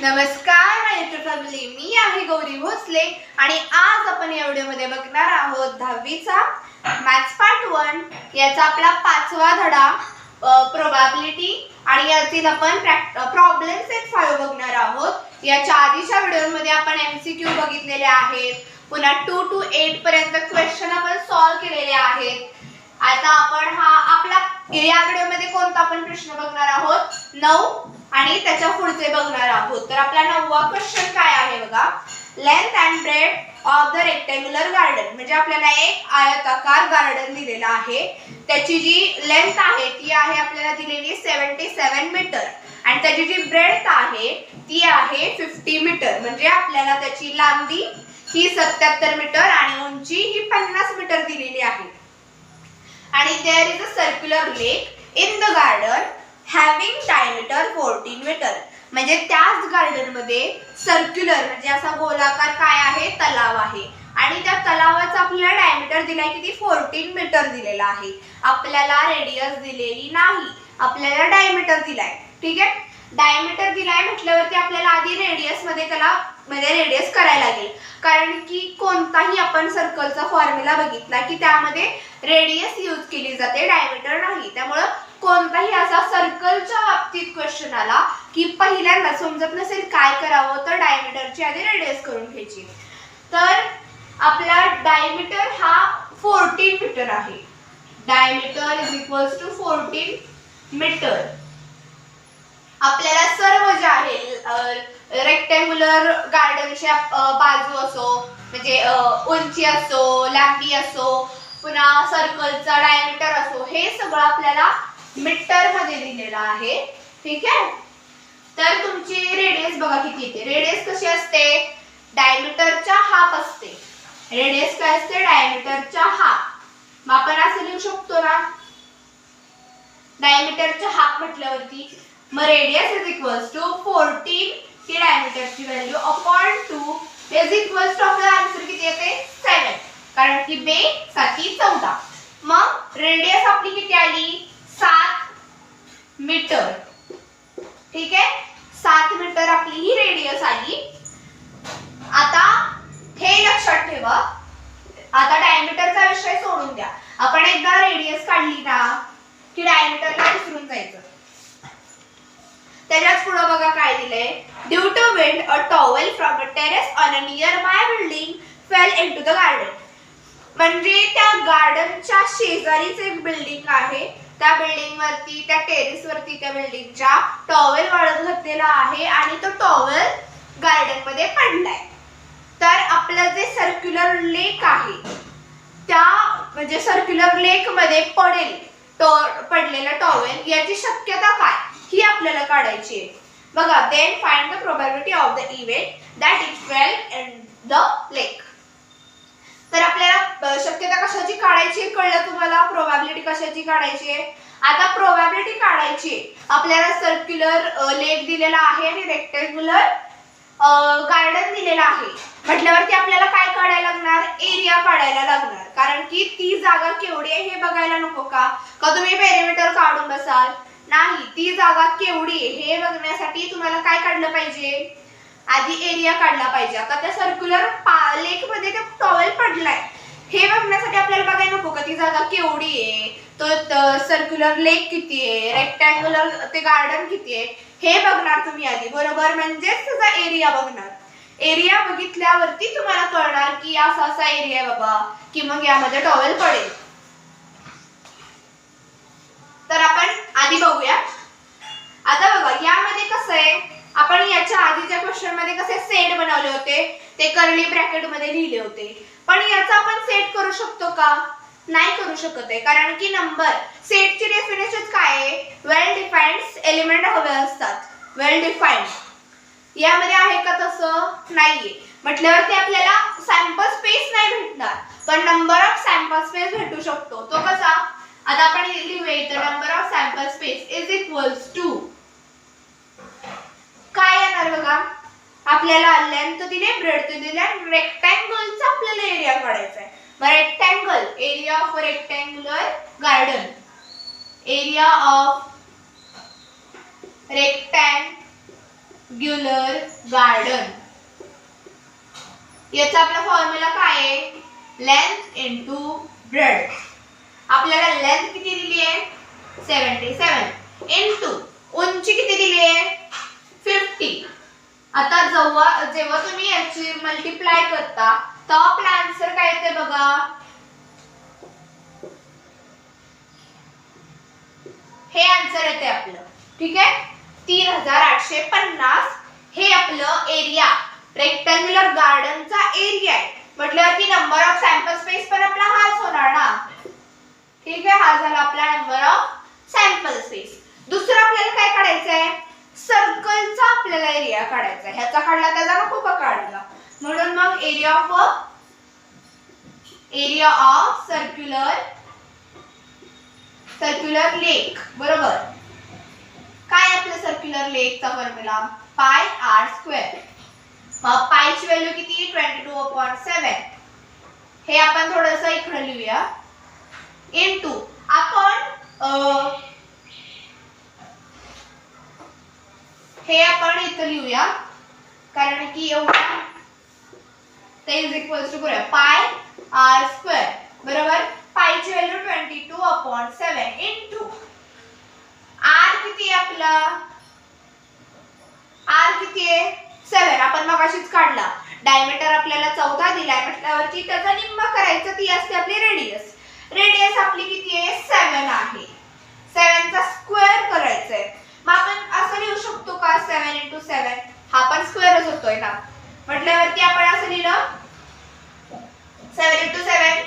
नमस्कार माझ्या फॅमिली, मी आहे गौरी भोसले आणि आज आपण या व्हिडिओमध्ये बघणार आहोत 10वीचा मॅथ्स पार्ट 1 याचा आपला 5वा धडा प्रोबॅबिलिटी आणि यातील आपण प्रॉब्लेम सेट 5 बघणार आहोत। याच्या आधीच्या व्हिडिओमध्ये आपण एमसीक्यू बघितलेले आहेत, पुन्हा 2 to 8 पर्यंत क्वेश्चन आपण सॉल्व केलेले आहेत। आता आपण हा आपला या व्हिडिओमध्ये कोणता आपण प्रश्न बघणार आहोत 9 आणि त्याच्या पुढचे बघणार आहोत। तर आपला 9वा क्वेश्चन काय आहे बघा, length and breadth of the rectangular garden. म्हणजे आपल्याला एक आयताकार गार्डन दिलेला आहे, त्याची जी लेंथ आहे ती आहे आपल्याला दिलेली 77 मीटर आणि त्याची जी ब्रेथ आहे ती आहे 50 मीटर। म्हणजे आपल्याला त्याची लांबी ही 77 मीटर आणि उंची ही 50 मीटर दिलेली आहे। आणि there is a circular lake in the garden having diameter 14 metre. म्हणजे त्याच गार्डन मध्ये सर्क्युलर म्हणजे असा गोलाकार काय आहे, तलाव आहे आणि त्या तलावाचा आपल्याला डायमीटर दिलाय किती, 14 मीटर दिलेला आहे। आपल्याला रेडियस दिलेली नाही, आपल्याला डायमीटर दिलाय। ठीक आहे, डायमीटर दिलाय म्हटल्यावरती आपल्याला आधी रेडियस मध्ये त्याला म्हणजे रेडियस करायला लागेल, कारण की कोणताही आपण सर्कलचा फॉर्म्युला बघितला की त्यामध्ये रेडियस यूज केली जाते, डायमीटर नाही। त्यामुळे कोणताही असा सर्कलच्या बाबतीत क्वेश्चन आला की पहिल्यांदा समजत नसेल काय करावं तर डायमीटरची आधी रेडियस करून घ्यायची। तर आपला डायमीटर हा 14 मीटर आहे। Diameter is equals to 14 metre. आपल्याला सर्व जे आहे रेक्टँग्युलर गार्डनच्या बाजू असो म्हणजे उंची असो, लांबी असो, पुन्हा सर्कलचा डायमीटर असो, हे सगळं आपल्याला मीटर मध्ये दिलेलं आहे। ठीक आहे, तर तुमची रेडियस बघा किती येते। रेडियस कशी असते, डायमीटरच्या हाफ असते। रेडियस काय असते, डायमीटरच्या हाफ। मग आपण असं लिहू शकतो ना, डायमीटरच्या हाफ म्हटल्यावरती मग रेडियस इज इक्वल्स टू 14 ही डायमीटरची value upon 2 is equals to आपला आन्सर किती येते 7, कारण की बे 7 14। मग रेडियस आपली किती आली 7 मीटर। ठीक आहे, 7 मीटर आपली ही रेडियस आली। आता हे लक्षात ठेवा, आता डायमीटरचा विषय सोडून द्या, आपण एकदा रेडियस काढली ना की डायमीटरला विसरून जायचं। त्याच्याच पुढे बघा काय दिलंय, due to wind a towel from a terrace on a nearby building fell into the garden. म्हणजे त्या गार्डनच्या शेजारीच एक बिल्डिंग आहे, त्या बिल्डिंग वरती त्या टेरेस वरती त्या बिल्डिंगच्या टॉवेल वाळत घातलेला आहे आणि तो टॉवेल गार्डन मध्ये पडलाय। तर आपलं जे सर्क्युलर लेक आहे त्या म्हणजे सर्क्युलर लेक मध्ये पडलेला टॉवेल याची शक्यता काय ही आपल्याला काढायची आहे। बघा, then find the probability of the event that it fell in the lake. तर आपल्याला शक्यता कशाची काढायची कळलं तुम्हाला, प्रोबॅबिलिटी कशाची काढायची आहे। आता प्रोबॅबिलिटी काढायची आपल्याला सर्क्युलर लेक दिलेला आहे आणि रेक्टँग्युलर गार्डन दिलेला आहे म्हटल्यावरती आपल्याला काय काढायला लागणार, एरिया काढायला लागणार, कारण की ती जागा केवढी आहे हे बघायला नको का तुम्ही पेरिमीटर काढून बसाल, नाही, ती जागा केवढी आहे हे बघण्यासाठी तुम्हाला काय काढलं पाहिजे, आधी एरिया काढला पाहिजे। आता त्या सर्क्युलर लेक मध्ये तो टॉवेल पडलाय हे बघण्यासाठी आपल्याला बघायला नको का ती जागा केवढी आहे, तो सर्क्युलर लेक किती आहे, रेक्टँग्युलर ते गार्डन किती आहे हे बघणार तुम्ही आधी, बरोबर। म्हणजेच त्याचा एरिया बघणार। एरिया बघितल्यावरती तुम्हाला कळणार की असा असा एरिया आहे बाबा, की मग यामध्ये टॉवेल पडेल। तर आपण आधी बघूया। आता बघा, यामध्ये कसं आहे, आपण याच्या आधीच्या क्वेश्चन मध्ये कसे सेट बनवले होते, ते कर्ली ब्रॅकेट मध्ये लिहिले होते, पण याचा आपण सेट करू शकतो का, नाही करू शकत आहे, कारण की नंबर सेटची डेफिनेशन काय आहे, वेल डिफाइन्ड एलिमेंट हवे असतात, वेल डिफाइन्ड। यामध्ये आहे का तसं, नाहीये, म्हटल्यावरती आपल्याला सॅम्पल स्पेस नाही भेटणार, पण नंबर ऑफ सॅम्पल स्पेस भेटू शकतो। तो कसा, आता आपण लिहूया इथं, number of sample space is equals to काय येणार बघा, आपल्याला लेंथ दिले, ब्रेड्थ दिले, रेक्टँगलचा आपल्याला एरिया काढायचा आहे। मग rectangle, area of rectangular garden, area of rectangle rectangular garden. याचा आपला फॉर्म्युला काय आहे? Length into breadth. आपल्याला लेंथ किती दिली आहे? 77 इनटू उंची किती दिली आहे? 50. आता जेव्हा तुम्ही याची मल्टिप्लाय करता तेव्हा आपला आन्सर काय येते बघा. हे आन्सर येते आपलं. ठीक आहे, 3850 हे आपलं एरिया, रेक्टँग्युलर गार्डनचा एरिया आहे. म्हटल्यावरती नंबर ऑफ सॅम्पल स्पेस पण आपला हाच होणार ना. ठीक आहे, हा झाला आपला नंबर ऑफ सॅम्पल स्पेस. दुसरं आपल्याला काय काढायचं आहे? सर्कलचा आपल्याला एरिया काढायचा आहे. ह्याचा काढला त्याचा नको का काढला. म्हणून मग एरिया ऑफ सर्क्युलर लेक. बरोबर. काय आपलं सर्क्युलर लेकचा फॉर्म्युला? Pi r square. मग पायची व्हॅल्यू किती? 22/7. हे आपण थोडंसं इकडे लिहूया. इनटू हे आपण इथं लिहूया कारण की एवढा ते इज इक्वल्स टू करूया पाय आर स्क्वेअर. बरोबर. पायची व्हॅल्यू 22/7 इनटू आर किती आहे आपला? आर किती आहे? 7. आपण मगाशीच काढला. डायमीटर आपल्याला 14 दिलाय म्हटल्यावरती त्याचा निम्मा करायचं, ती असते आपली रेडियस. रेडियस आपली किती आहे? 7 आहे. 7 चा स्क्वेअर करायचंय. मग आपण असं लिहू शकतो का? 7 × 7. हा पण स्क्वेअरच होतोय ना. म्हटल्यावरती आपण असं लिहिलं 7 × 7.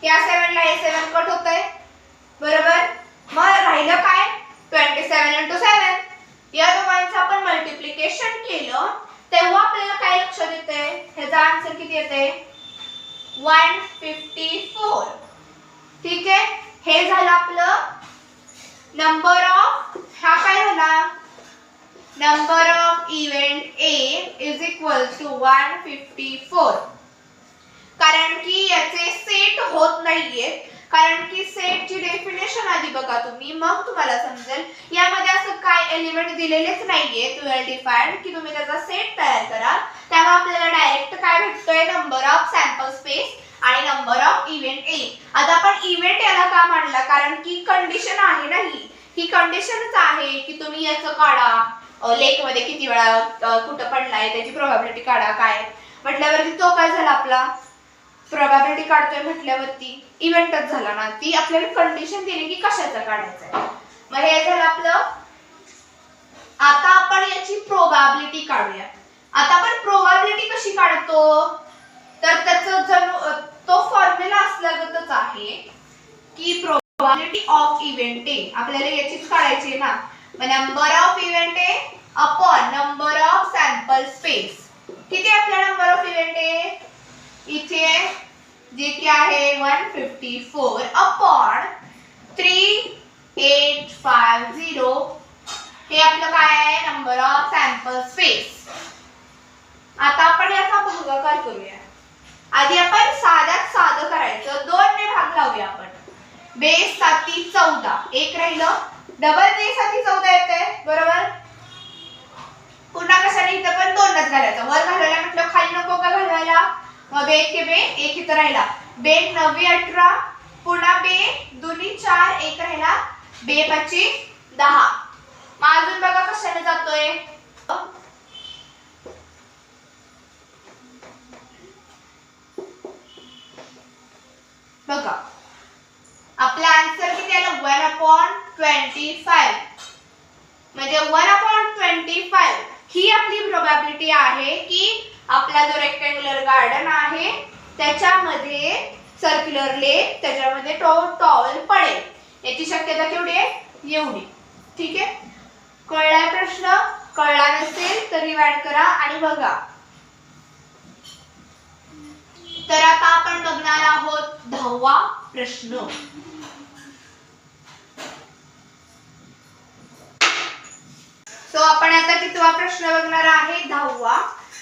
या 7 ला हे 7 कट होतंय. बरोबर. मग राहिलं काय? 27 × 7. या दोघांचं आपण मल्टिप्लिकेशन केलं तेव्हा आपल्याला काय लक्षात येतंय? ह्याचा आन्सर किती येतंय? 154. ठीक आहे, हे झालं आपलं नंबर ऑफ. हा काय झाला? Number of event A is equal to 154. कारण की याचे सेट होत नाहीये. कारण की सेटची डेफिनेशन आधी बघा तुम्ही, मग तुम्हाला समजेल. यामध्ये असं काय एलिमेंट दिलेलेच नाहीये वेल डिफाइंड की तुम्ही त्याचा सेट तयार करा. त्यामुळे आपल्याला डायरेक्ट काय भेटतोय? नंबर ऑफ सॅम्पल स्पेस आणि नंबर ऑफ इव्हेंट ए. आता आपण इव्हेंट याला का मांडला? कारण की कंडिशन आहे ना, ही कंडिशनच आहे की तुम्ही याचं काढा, लेक मध्ये किती वेळा कुठं पडलाय त्याची प्रोबॅबिलिटी काढा. काय म्हटल्यावरती तो काय झाला आपला? प्रोबॅबिलिटी काढतोय म्हटल्यावरती इव्हेंटच झाला ना. ती आपल्याला कंडिशन दिली की कशाचं काढायचं. मग हे झालं आपलं. आता आपण याची प्रोबॅबिलिटी काढूया. आता आपण प्रोबॅबिलिटी कशी काढतो? तर त्याचं तो फॉर्म्युला असल्यागतच आहे की प्रोबॅबिलिटी ऑफ इव्हेंट ए आपल्याला याचीच काढायची आहे ना. मग number of event A upon number of sample space. किती आपला नंबर ऑफ इव्हेंट ए? इथे जे की आहे 154 अपॉन 3850. हे आपलं काय आहे? Number of sample space. आता आपण याचा भागाकार करूया. आधी आपण साध्यात साधं करायचं. 2 ने भाग लावूया आपण. बेस 7 14. एक राहिलं. डबल बेस 14 येते. बरोबर. पुन्हा कशाने? इथं पण 2च घालायचं. वर घालायला म्हटलं खाली नको का घालवायला. मग बे के बे एक इथं राहिला. बे 9 18. पुन्हा बे 2 4 एक राहिला. बे 25 10. मग अजून बघा कशाने जातोय? बघा आपला आन्सर किती आला? 1/25. म्हणजे 1/25 ही आपली प्रोबॅबिलिटी आहे की आपला जो रेक्टँग्युलर गार्डन आहे त्याच्यामध्ये सर्क्युलर लेक त्याच्यामध्ये टॉवेल पडेल. याची शक्यता केवढी आहे? एवढी. ठीक आहे, कळलाय प्रश्न? कळला नसेल तर रिवाइंड करा आणि बघा. तर आता आपण बघणार आहोत 10वा प्रश्न. सो आपण आता कितवा प्रश्न बघणार आहे? 10वा.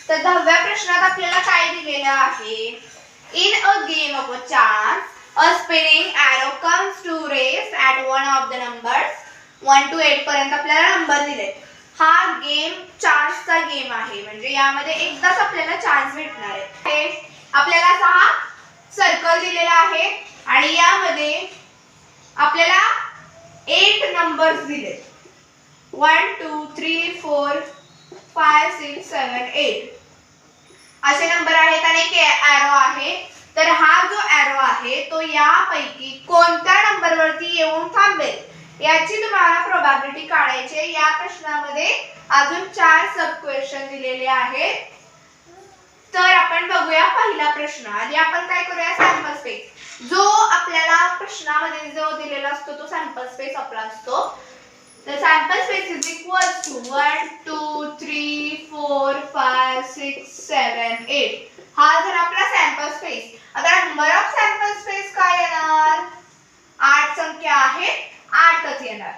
तर 10व्या प्रश्नात आपल्याला काय दिलेलं आहे? In a game of a chance a spinning arrow comes to rest at one of the numbers 1 to 8 पर्यंत आपल्याला नंबर दिलेत. हा गेम चान्सचा गेम आहे, म्हणजे यामध्ये एकदाच आपल्याला चान्स भेटणार आहे. आपल्याला 6 सर्कल दिलेला आहे आणि यामध्ये आपल्याला 8 नंबर्स दिले. 1 2 3 4 5 6 7 8 असे नंबर आहेत आणि एक एरो आहे. तर हा जो एरो आहे तो यापैकी कोणत्या नंबरवरती येऊन थांबेल याची तुम्हाला प्रोबॅबिलिटी काढायची आहे. या प्रश्नामध्ये अजून 4 सब क्वेश्चन दिलेले आहेत. तर आपण बघूया पहिला प्रश्न. आधी आपण काय करूया, सॅम्पल स्पेस. जो आपल्याला प्रश्नामध्ये जो दिलेला असतो तो सॅम्पल स्पेस आपला असतो. तर sample space is equals to 1 2 3 4 5 6 7 8. हा जर आपला सॅम्पल स्पेस. आता नंबर ऑफ सॅम्पल स्पेस काय येणार, 8 संख्या आहे, 8च येणार.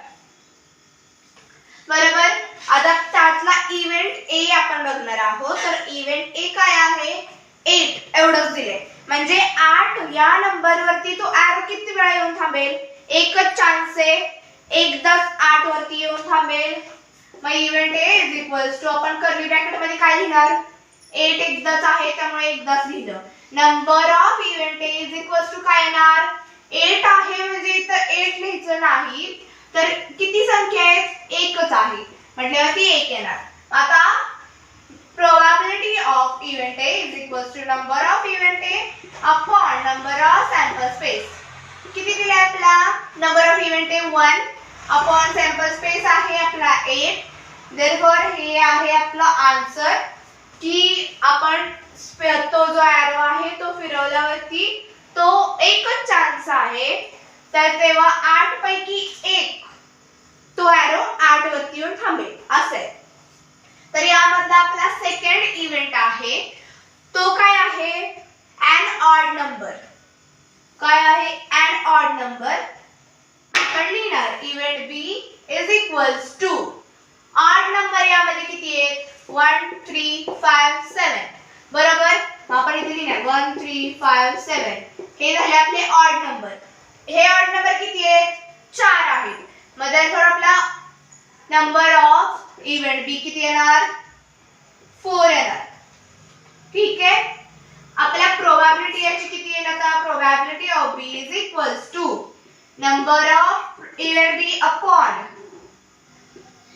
बरोबर. आता त्यातला इव्हेंट ए आपण बघणार आहोत. तर इव्हेंट ए काय आहे, 8 एवढंच दिले. म्हणजे 8 या नंबरवरती तो एरो किती वेळा येऊन थांबेल, एकच चान्स आहे, एकदाच 8 वरती येऊन थांबेल. मग event A is equals to आपण कर्ली ब्रॅकेट मध्ये काय लिहिणार, 8 एकदाच आहे त्यामुळे एकदाच लिहिलं. Number of event A is equals to काय येणार, 8 आहे म्हणजे इथं 8 लिहायचं नाही, तर किती संख्या आहेत, एकच आहे म्हटल्यावरती 1 येणार. आता probability of event A is equals to number of event A upon number of sample space. किती दिले आपला, number of event A 1 upon sample space आहे आपला 8. therefore हे आहे आपला आन्सर की आपण तो जो एरो आहे तो फिरवल्यावरती तो एकच चान्स आहे, तर तेव्हा 8 पैकी 1 तो एरो 8 वरती येऊन थांबेल असे. तर यामधला आपला सेकंड इव्हेंट आहे तो काय आहे, एन ऑड नंबर. काय आहे, एन ऑड नंबर. आपण लिहिणार event B is equals to odd number. यामध्ये किती आहेत, 1 3 5 7. बरोबर. आपण इथे लिहिणार 1 3 5 7. हे झाले आपले ऑड नंबर. हे ऑड नंबर किती आहेत, 4 आहेत. मग तherefore आपला नंबर ऑफ इव्हेंट बी किती येणार, 4 येणार. ठीक आहे. आपल्या प्रोबॅबिलिटी याची किती येईल, आता probability of B is equals to number of event B upon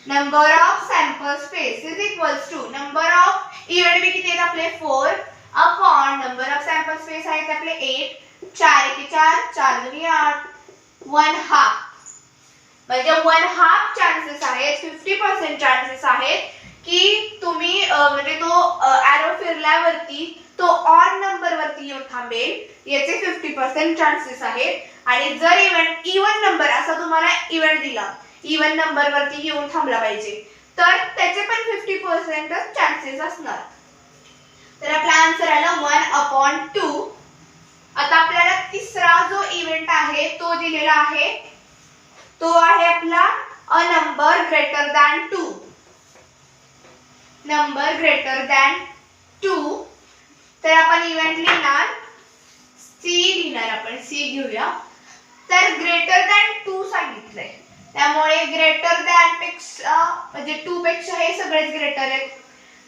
number of sample space is equals to number of event B किती आहेत आपले 4 upon number of sample space आहेत आपले 8. 4 1 4 4 2 8. 1/2 म्हणजे 1/2 चान्सेस आहेत, 50% चान्सेस आहेत की तुम्ही म्हणजे तो एरो फिरल्यावरती तो ऑड नंबर वरती येऊन थांबेल. याचे 50% चान्सेस आहेत. आणि जर इव्हेंट इवन नंबर असा तुम्हाला इव्हेंट दिला, इवन नंबर वरती येऊन थांबला पाहिजे, तर त्याचे पण 50% चान्सेस असणार. तर आपला आन्सर आला 1/2. आता आपल्याला तिसरा जो इव्हेंट आहे तो दिलेला आहे, तो आहे आपला a number greater than 2. Number greater than 2. तर आपण इव्हेंट लिहिणार सी, लिहिणार आपण सी घेऊया. तर ग्रेटर दॅन 2 सांगितलंय, त्यामुळे ग्रेटर दॅन पेक्षा म्हणजे 2 पेक्षा हे सगळेच ग्रेटर आहेत.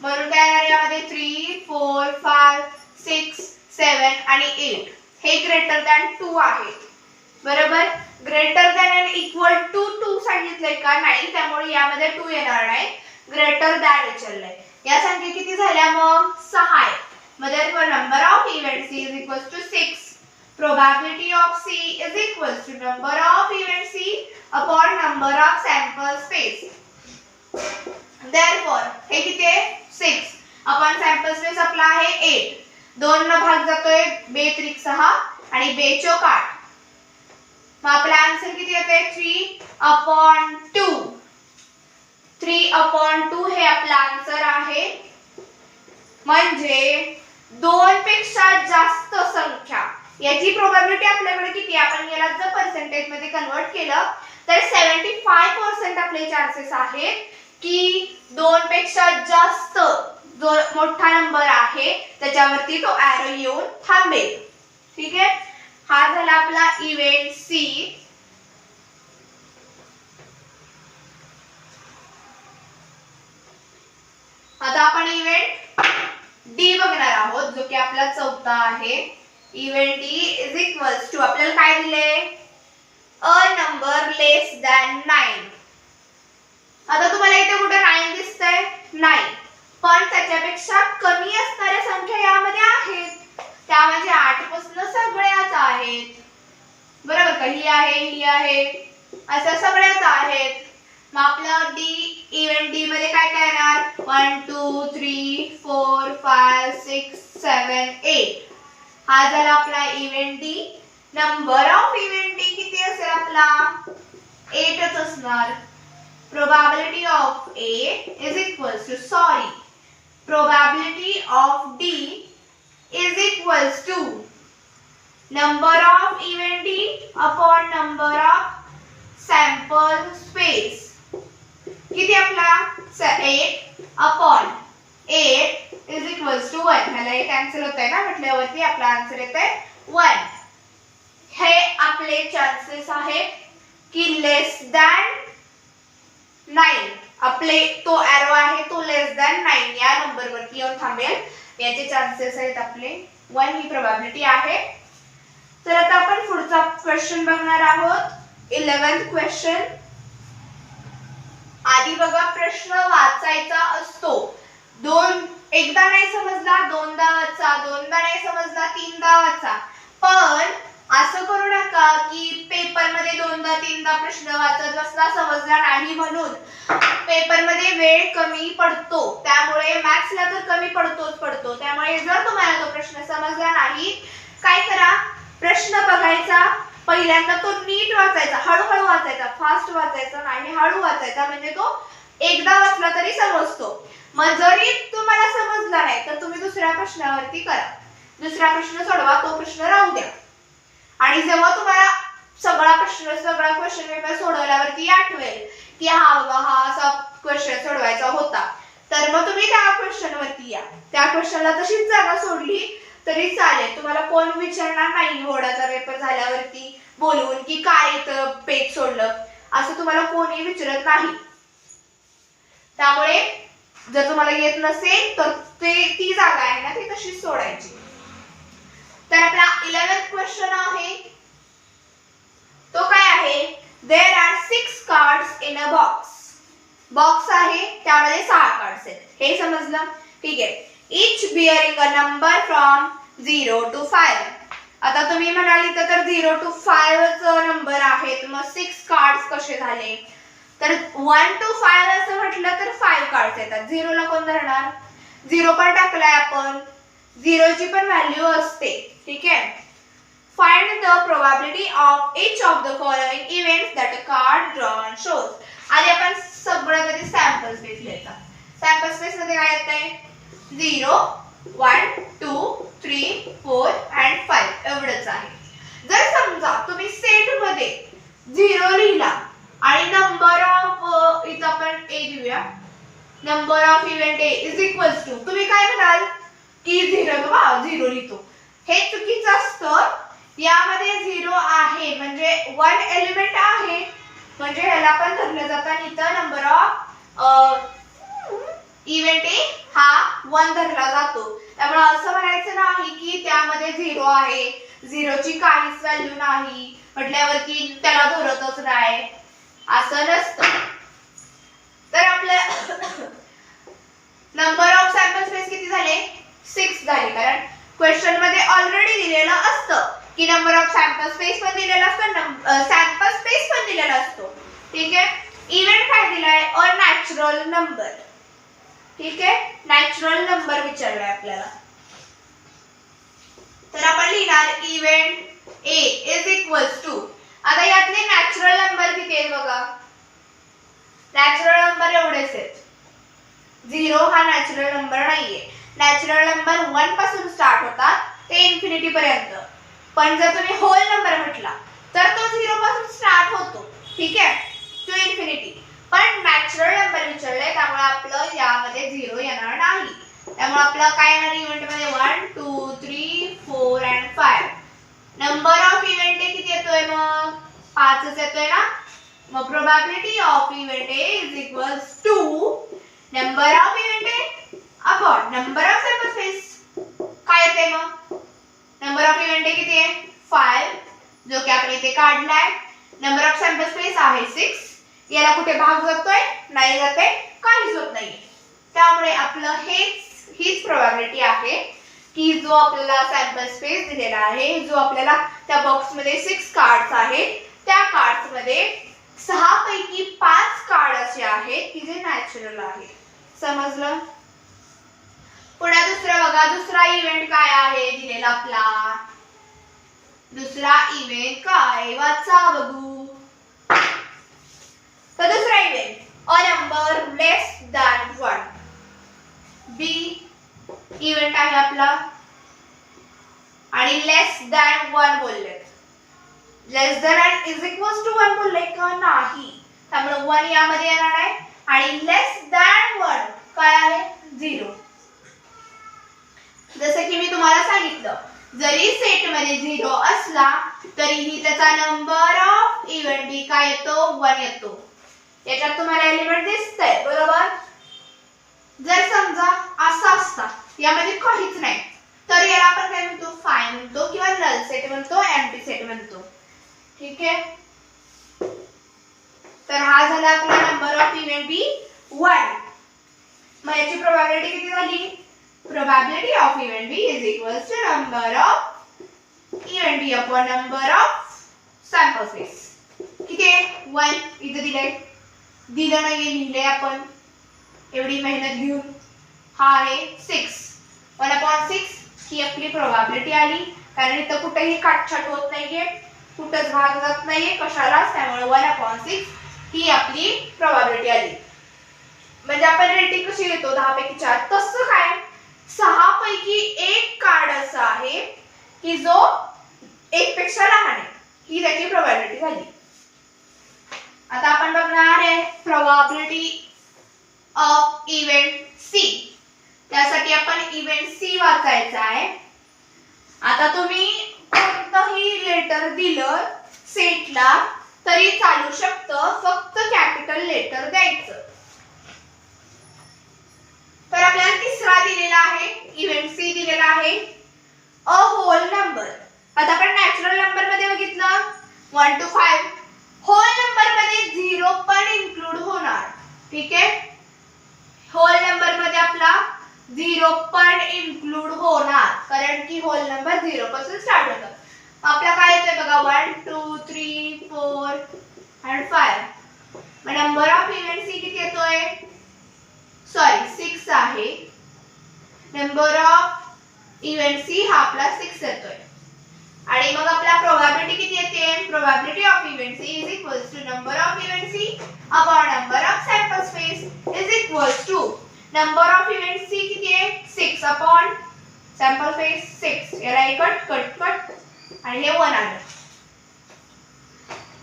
म्हणून काय येणार यामध्ये 3 4 5 6 7 आणि 8 हे ग्रेटर दॅन 2 आहे. बरोबर. ग्रेटर दॅन आणि इक्वल टू 2 सांगितलंय का, नाही, त्यामुळे यामध्ये 2 येणार नाही, ग्रेटर दॅन विचारलंय. या संख्या किती झाल्या मग, 6 आहे. मग therefore number of event C is equals to 6. Probability of C is equals to number of event C upon number of sample space. Therefore हे किती आहे, 6 upon sample space आपला आहे 8. 2 न भाग जातोय, 2 त्रिक 6 आणि 2 चौक 8. मग आपला आन्सर किती येते, 3/2. 3/2 हे आपला आन्सर आहे. म्हणजे 2 पेक्षा जास्त संख्या याची प्रोबॅबिलिटी आपल्याकडे किती, आपण याला जर पर्सेंटेज मध्ये कन्वर्ट केलं तर 75% आपले चान्सेस आहेत की 2 पेक्षा जास्त जो मोठा नंबर आहे त्याच्यावरती तो एरो येऊन थांबेल. ठीक आहे. हा झाला आपला इव्हेंट सी. आपण इव्हेंट डी बघणार आहोत, जो की आपला चौथा आहे. Event D is equals to आपल्याला काय दिले, अ नंबर लेस दॅन 9. आता तुम्हाला इथे कुठे 9 दिसतंय, नाही, पण त्याच्यापेक्षा कमी असणाऱ्या संख्या यामध्ये आहेत. त्या म्हणजे 8 पासून सगळ्याच आहेत, बरोबर का. ही आहे, ही आहे, अशा सगळ्याच आहेत. मग आपलं डी, इव्हेंट डी मध्ये काय काय येणार, 1 2 3 4 5 6 7 8. हा झाला आपला event D. Number of event D किती असेल आपला, 8च असणार. Probability of A is equals to, sorry, probability of D is equals to number of event D upon number of sample space. किती आपला, 8 अपॉन 8 इज इक्वल्स टू 1. ह्याला एक cancel होत आहे ना म्हटल्यावरती आपला आन्सर येतोय 1. हे आपले चान्सेस आहेत की लेस दॅन 9, आपले तो एरो आहे तो लेस दॅन 9 या नंबर वरती येऊन थांबेल. याचे चान्सेस आहेत आपले 1, ही प्रोबॅबिलिटी आहे. तर आता आपण पुढचा क्वेश्चन बघणार आहोत, 11th क्वेश्चन. आधी बघा, प्रश्न वाचायचा असतो, एकदा नाही समजला दोनदा वाचा, दोनदा नाही समजला तीनदा वाचा. पण असं करू नका की पेपर मध्ये दोनदा तीनदा प्रश्न वाचत बसला, समजला नाही म्हणून. पेपर मध्ये वेळ कमी पडतो, त्यामुळे मॅथ्सला तर कमी पडतो. त्यामुळे जर तुम्हाला तो प्रश्न समजला नाही, काय करा, प्रश्न बघायचा, पहिल्यांदा तो नीट वाचायचा, हळूहळू वाचायचा, फास्ट वाचायचा नाही, हळू वाचायचा, म्हणजे तो एकदा वाचला तरी समजतो. मग जरी तुम्हाला समजला नाही तर तुम्ही दुसऱ्या प्रश्नावरती करा, दुसरा प्रश्न सोडवा, तो प्रश्न राहू द्या. आणि जेव्हा तुम्हाला सगळा क्वेश्चन पेपर सोडवल्यावरती आठवेल की हा बाबा हा असा क्वेश्चन सोडवायचा होता, तर मग तुम्ही त्या क्वेश्चन वरती या. त्या क्वेश्चनला तशीच जागा सोडली तरी चालेल, तुम्हाला कोण विचारणार नाही बोर्डाचा पेपर झाल्यावरती बोलवून की काय इथं पेज सोडलं, असं तुम्हाला कोणी विचारत नाही. त्यामुळे जर तुम्हाला येत नसेल तर ती जागा आहे ना ती तशीच सोडायची. तर आपला 11th क्वेश्चन आहे, तो काय आहे, there are 6 cards in a box. Box आहे, त्यामध्ये 6 कार्ड्स आहेत, हे समजलं, ठीक आहे. Each bearing a number from 0 to 5. आता तुम्ही म्हणाल इथं तर 0 to 5 नंबर आहेत, मग 6 कार्ड्स कसे झाले, तर 1 to 5 असं म्हटलं तर 5 कार्ड्स येतात. 0 ला कोण धरणार, 0 पण टाकलाय आपण, 0 ची पण व्हॅल्यू असते, ठीक आहे. Find the probability of each of the following events that a card drawn shows. आधी आपण सगळं कधी सॅम्पल स्पेस लिहायचा. सॅम्पल स्पेस मध्ये काय येतंय, 0 1 2 3 4 and 5 एवढंच आहे. जर समजा तुम्ही सेट मध्ये 0 लिहिला आणि नंबर ऑफ, इथं आपण a घेऊया, number of event a is equals to, तुम्ही काय म्हणाल की 0 लिहितो, हे चुकीचं असतं. यामध्ये 0 आहे म्हणजे 1 एलिमेंट आहे, म्हणजे ह्याला पण धरलं जातं आणि इथं नंबर ऑफ इव्हेंट ए हा 1 धरला जातो. त्यामुळे असं म्हणायचं नाही की त्यामध्ये 0 आहे, 0 ची काहीच व्हॅल्यू नाही म्हटल्यावरती त्याला धरतच नाही, असं नसतं. तर आपलं नंबर ऑफ सॅम्पल स्पेस किती झाले, 6 झाले, कारण क्वेश्चन मध्ये ऑलरेडी दिलेलं असतं की नंबर ऑफ सॅम्पल स्पेस पण दिलेला असतो, सॅम्पल स्पेस पण दिलेला असतो, ठीक आहे. इव्हेंट काय दिलाय, अ नॅचरल नंबर, ठीक आहे, नॅचरल नंबर विचारलाय आपल्याला. तर आपण लिहिणार event A is equals to, आता यातले नॅचरल नंबर किती आहेत बघा, नॅचरल नंबर एवढेच आहेत, 0 हा नॅचरल नंबर नाहीये. नॅचरल नंबर 1 पासून स्टार्ट होतात ते इन्फिनिटी पर्यंत, पण जर तुम्ही होल नंबर म्हटला तर तो 0 पासून स्टार्ट होतो, ठीक आहे, टू इन्फिनिटी. पण नॅचरल नंबर विचारले त्यामुळे आपलं यामध्ये 0 येणार नाही. त्यामुळे आपलं काय येणार इव्हेंट मध्ये 1 2 3 4 and 5. नंबर ऑफ इव्हेंट किती येतोय मग, 5च येतोय ना. मग probability of event is equals to number of event number of sample space काय येते मग नंबर ऑफ इव्हेंट किती आहे 5 जो की आपण इथे काढलाय नंबर ऑफ सॅम्पल स्पेस आहे 6 याला कुठे भाग जातोय नाही जाते काहीच होत नाही त्यामुळे आपलं हीच प्रोबॅबिलिटी आहे की जो आपल्याला सॅम्पल स्पेस दिलेला आहे जो आपल्याला त्या बॉक्स मध्ये 6 कार्ड्स आहेत त्या कार्ड्स मध्ये 6 पैकी 5 कार्ड असे आहेत की जे नॅचरल आहेत समजलं पुढे दुसरा बघा दुसरा इव्हेंट काय आहे दिलेला आपला दुसरा इव्हेंट काय वाचा बघू तर दुसरा event a number less than 1 B event आहे आपला आणि लेस दॅन 1 बोलले less than is equals to 1 बोलले का नाही त्यामुळे 1 यामध्ये येणार आहे आणि लेस दॅन 1 काय आहे 0 जसे की मी तुम्हाला सांगितलं जरी सेट मध्ये 0 असला तरीही त्याचा नंबर ऑफ इव्हेंट बी काय येतो 1 येतो याच्यात तुम्हाला एलिमेंट दिसतंय बरोबर जर समजा असा असता यामध्ये काहीच नाही तर याला आपण काय म्हणतो फाय म्हणतो किंवा नल सेट म्हणतो एम्प्टी सेट म्हणतो ठीक आहे तर हा झाला आपला नंबर ऑफ इव्हेंट बी 1 मग याची प्रोबॅबिलिटी किती झाली probability of event B is equals to number of event B upon number of sample space किती आहे 1 इथे दिलं नाहीये लिहिले आपण एवढी मेहनत घेऊन हा आहे 6 1/6 ही आपली प्रोबॅबिलिटी आली कारण इथं कुठेही काटछाट होत नाहीये कुठंच भाग जात नाहीये कशालाच त्यामुळे 1/6 ही आपली प्रोबॅबिलिटी आली म्हणजे आपण रेटिंग कशी देतो 10 पैकी 4 तसं काय 6 पैकी 1 कार्ड असं आहे की जो 1 पेक्षा लहान आहे ही त्याची प्रोबॅबिलिटी झाली आता आपण बघणार आहे प्रोबॅबिलिटी ऑफ इव्हेंट सी त्यासाठी आपण इव्हेंट सी वाचायचा आहे आता तुम्ही कोणतंही लेटर दिलं सेटला तरी चालू शकतं फक्त कॅपिटल लेटर द्यायचं तर आपल्याला तिसरा दिलेला आहे इव्हेंट सी दिलेला आहे अ होल नंबर आता आपण नॅचरल नंबर मध्ये बघितलं 1 to 5 होल नंबर मध्ये 0 पण इन्क्लूड होणार ठीक आहे होल नंबर मध्ये आपला 0 पण इन्क्लूड होणार कारण की होल नंबर 0 पासून स्टार्ट होतो आपला काय येतोय बघा 1 2 3 4 and 5 मग नंबर ऑफ इव्हेंट सी किती येतोय सॉरी 6 आहे नंबर ऑफ इव्हेंट सी हा आपला 6 येतोय आणि मग आपला प्रोबॅबिलिटी किती येते probability of event C is equals to number of event C upon number of sample space is equals to number of event C किती आहे 6 अपॉन सॅम्पल स्पेस 6 याला कट कट कट आणि हे 1 आलं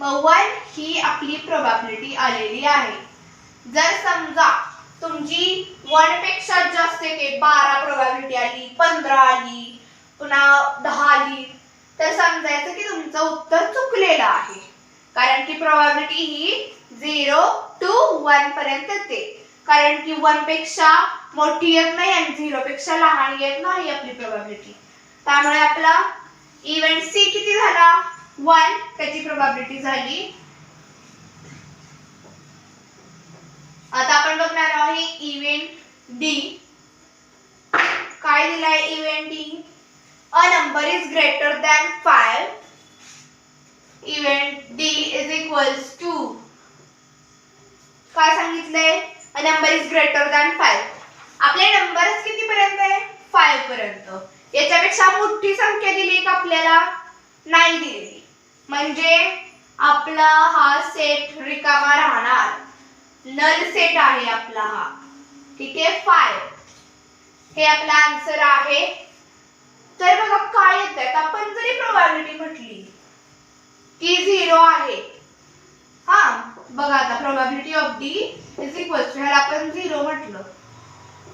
मग 1 ही आपली प्रोबॅबिलिटी आलेली आहे जर समजा तुमची 1 पेक्षा जास्त येते 12 प्रोबॅबिलिटी आली 15 आली पुन्हा 10 आली तर समजायचं की तुमचं उत्तर चुकलेलं आहे कारण की प्रोबॅबिलिटी ही 0 to 1 पर्यंत येते कारण की 1 पेक्षा मोठी येत नाही आणि 0 पेक्षा लहान येत नाही आपली प्रोबॅबिलिटी त्यामुळे आपला इव्हेंट सी किती झाला 1 त्याची प्रोबॅबिलिटी झाली आता आपण बघणार आहे इव्हेंट डी काय दिलाय event D a number is greater than 5 event D is equals to काय सांगितलंय a number is greater than 5 आपले नंबर्स किती पर्यंत आहे 5 पर्यंत याच्यापेक्षा मोठी संख्या दिली का आपल्याला नाही दिलेली म्हणजे आपला हा सेट रिकामा राहणार नल सेट आहे आपला हा ठीक आहे 5 हे आपला आन्सर आहे तर बघा काय येतंय आपण जरी प्रोबॅबिलिटी म्हटली की 0 आहे हा बघा आता probability of D is equals to ह्याला आपण 0 म्हटलं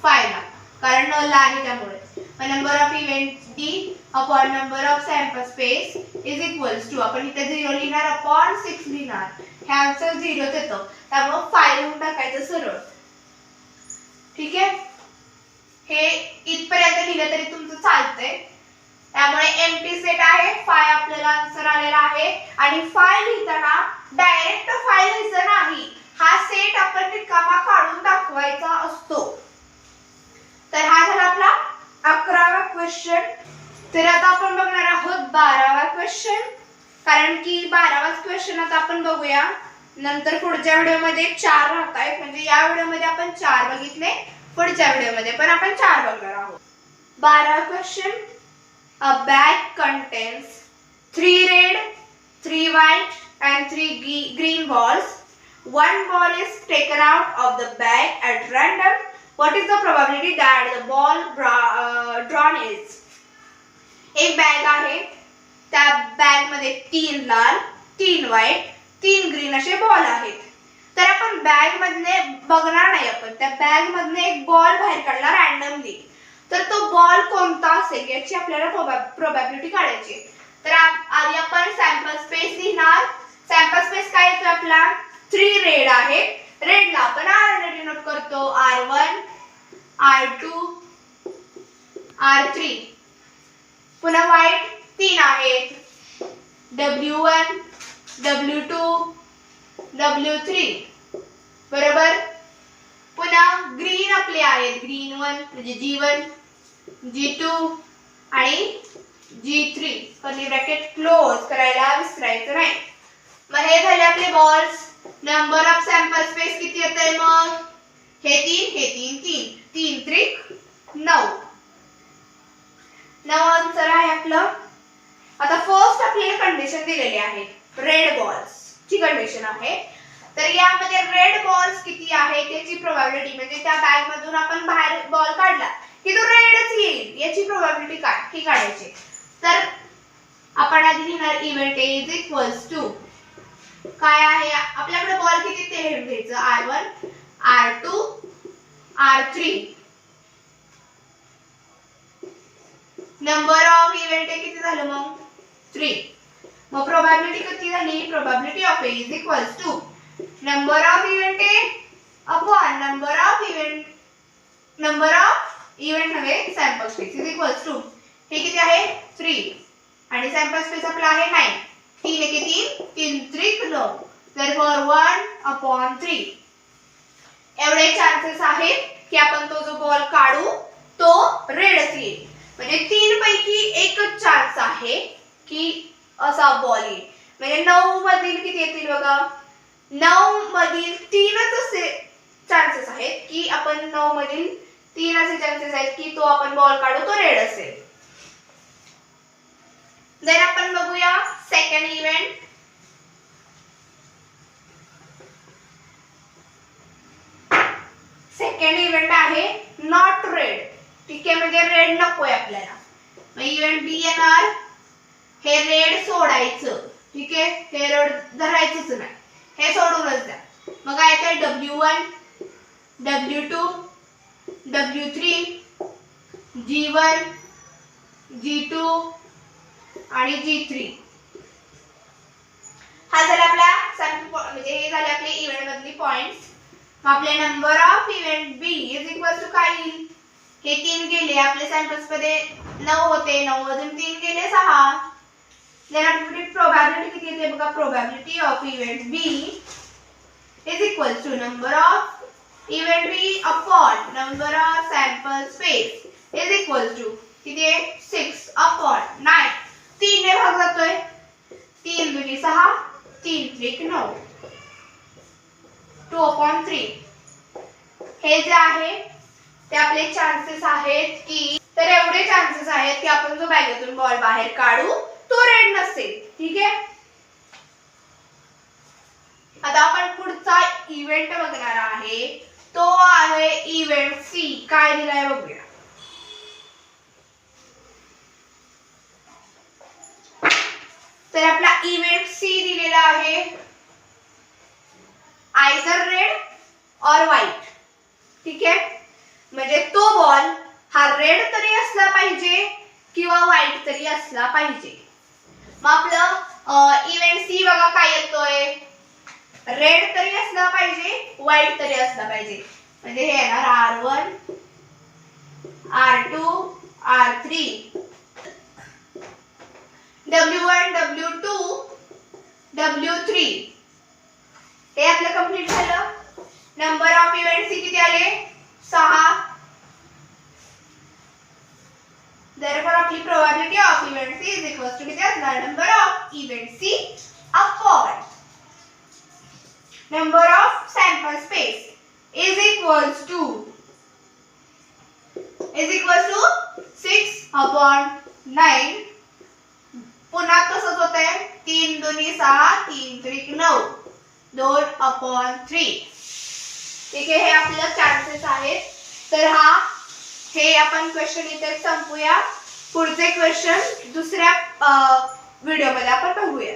5 ला कारण नल आहे त्यामुळे number of event D upon number of sample space is equals to आपण इथे 0 लिहिणार अपॉन 6 लिहिणार हे आन्सर 0 येतं त्यामुळे 5 लिहून टाकायचं सरळ ठीक आहे हे इथपर्यंत लिहिलं तरी तुमचं चालतंय. त्यामुळे एम्प्टी सेट आहे 5 आपल्याला आन्सर आलेला आहे. आणि 5 लिहिताना डायरेक्ट 5 लिहायचं नाही, हा सेट आपण रिकामा काढून दाखवायचा असतो. तर हा झाला आपला 11वा क्वेश्चन. तर आता आपण बघणार आहोत 12वा क्वेश्चन, कारण की 12वाच क्वेश्चन आता आपण बघूया. नंतर पुढच्या व्हिडिओमध्ये 4 राहत आहेत, म्हणजे या व्हिडिओमध्ये आपण 4 बघितले, पुढच्या व्हिडिओमध्ये पण आपण 4 बघणार आहोत. 12वा question. A bag contains 3 red, 3 white and 3 green balls. One ball is taken out of the bag at random. What is the probability that the ball drawn is? एक बॅग आहे, त्या बॅग मध्ये 3 लाल, 3 व्हाईट, 3 ग्रीन असे ball आहेत. तर आपण bag Madhane बघणार नाही, आपण त्या बॅग मधने एक बॉल बाहेर काढला रॅन्डमली. तर तो बॉल कोणता असेल याची आपल्याला प्रोबॅबिलिटी काढायची. तर आधी आपण सॅम्पल स्पेस लिहिणार. सॅम्पल स्पेस काय येतो आपला 3 रेड आहे. रेडला आपण R ने डिनोट करतो, R1, R2, R3. पुन्हा व्हाईट 3 आहेत, W1, W2, W3 बरोबर. पुन्हा ग्रीन आपले आहेत, ग्रीन 1 म्हणजे G1, G2 आणि G3. कर्ली ब्रॅकेट क्लोज करायला विसरायचं नाही. मग हे झाले आपले balls. Number of sample space किती येतंय मग? हे 3, हे 3, 3, 3 त्रिक 9. 9 आन्सर आहे आपलं. आता फर्स्ट आपल्याला कंडिशन दिलेली आहे रेड बॉल्स ची कंडिशन आहे. तर यामध्ये रेड बॉल्स किती आहे त्याची प्रोबॅबिलिटी, म्हणजे त्या बॅग मधून आपण बाहेर बॉल काढला की तो रेडच येईल याची प्रोबॅबिलिटी काय ही काढायची. तर आपण आधी लिहिणार event A is equals to काय आहे आपल्याकडे बॉल किती ते लिहून घ्यायचं, R1, R2, R3. Number of event ए किती झालं मग 3. मग प्रोबॅबिलिटी किती झाली, probability of A is equals to number of event A upon number of event नव्हे sample space is equals to हे किती आहे 3 आणि sample space आपला आहे 9. 3 एके 3, 3 त्रिक 9. therefore 1/3 एवढे चान्सेस आहेत की आपण तो जो बॉल काढू तो रेडच येईल. म्हणजे 3 पैकी एकच चान्स आहे की असा बॉल येईल. म्हणजे 9 मधील किती येतील बघा, 9 मधील 3च असे चान्सेस आहेत की आपण 9 मधील 3 असे चान्सेस आहेत की तो आपण बॉल काढू तो रेड असेल. देन आपण बघूया सेकंड इव्हेंट. सेकंड इव्हेंट आहे नॉट रेड. ठीक आहे, म्हणजे रेड नकोय आपल्याला. मग इव्हेंट बी येणार, हे रेड सोडायचं. ठीक आहे, हे रेड धरायचंच नाही, हे सोडूनच द्या. मग काय येतंय W1, W2, W3, G1, G2 आणि G3. हा झाला आपला म्हणजे हे झाले आपले इव्हेंट मधली पॉइंट्स. आपले number of event B is equal to काय येईल, हे 3 गेले आपले सॅम्पल्स मध्ये 9 होते, 9 मधून 3 गेले 6. देन आपली प्रोबॅबिलिटी किती येते बघा, probability of event B is equal to number of event B upon number of sample space is equal to किती आहे 6/9. 3 ने भाग जातोय, 3 दुनी 6, 3 त्रिक 9, 2/3. हे जे आहे ते आपले चान्सेस आहेत की, तर एवढे चान्सेस आहेत की आपण जो बॅगेतून बॉल बाहेर काढू तो रेड नसेल. ठीक आहे, आता आपण पुढचा इव्हेंट बघणार आहे, तो आहे इव्हेंट सी. काय दिलाय बघूया. तर आपला इव्हेंट सी दिलेला आहे आयदर रेड और व्हाइट. ठीक आहे, म्हणजे तो बॉल हा रेड तरी असला पाहिजे किंवा व्हाइट तरी असला पाहिजे. मग आपलं इव्हेंट सी बघा काय येतोय, रेड तरी असला पाहिजे, व्हाइट तरी असला पाहिजे. म्हणजे हे येणार R1, R2 R3 W1 W2 W3 हे आपलं कंप्लीट झालं. नंबर ऑफ इव्हेंट्स किती आले 6. therefore आपली probability of event C is equals to किती असणार number of event C upon number of sample space is equals to 6/9. पुन्हा तसंच होतंय 3 2 6 3 3 9 2/3. ठीक आहे, हे आपलं चान्सेस आहेत. तर हे आपण क्वेश्चन इथे संपूया. पुढचे क्वेश्चन दुसऱ्या व्हिडिओ मध्ये आपण बघूया.